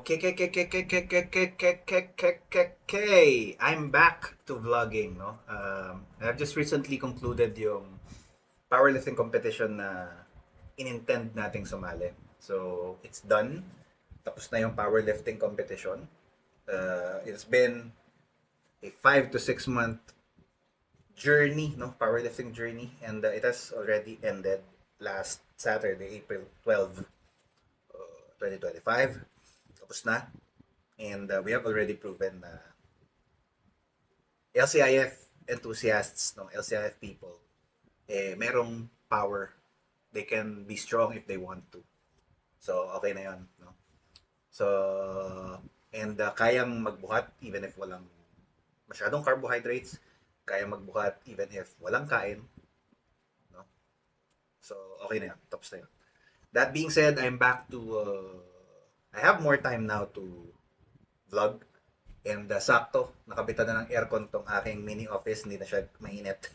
Okay. I'm back to vlogging, no? I've just recently concluded yung powerlifting competition na inintend nating sumali. So, it's done. Tapos na yung powerlifting competition. It's been a 5 to 6 month journey, no? Powerlifting journey. And it has already ended last Saturday, April 12, 2025. Tapos na. And we have already proven na LCIF enthusiasts, no, LCIF people, merong power. They can be strong if they want to. So, okay na yon, no? So, and kayang magbuhat even if walang masyadong carbohydrates. Kayang magbuhat even if walang kain, no? So, okay na yun. Tapos na yun. That being said, I'm back to, I have more time now to vlog. And sakto, nakabitan na ng aircon tong aking mini office. Hindi na siya mainit.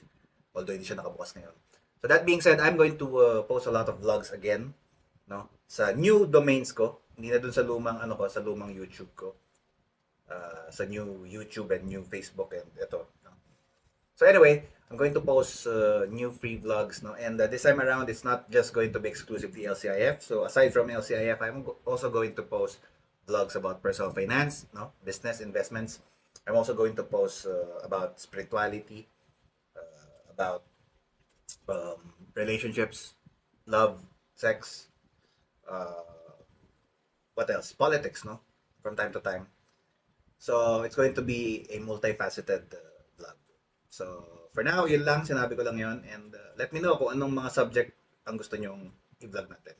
Although hindi siya nakabukas ngayon. So that being said, I'm going to post a lot of vlogs again, no? Sa new domains ko, hindi na dun sa lumang ano ko, sa lumang YouTube ko. Sa new YouTube and new Facebook and ito. No? So anyway, I'm going to post new free vlogs, no? And this time around, it's not just going to be exclusive to LCIF. So aside from LCIF, I'm also going to post vlogs about personal finance, no, business, investments. I'm also going to post about spirituality, about relationships, love, sex, uh, what else? Politics, no, from time to time. So it's going to be a multifaceted vlog. So for now, yun lang, sinabi ko lang yun. And let me know kung anong mga subject ang gusto nyong i-vlog natin.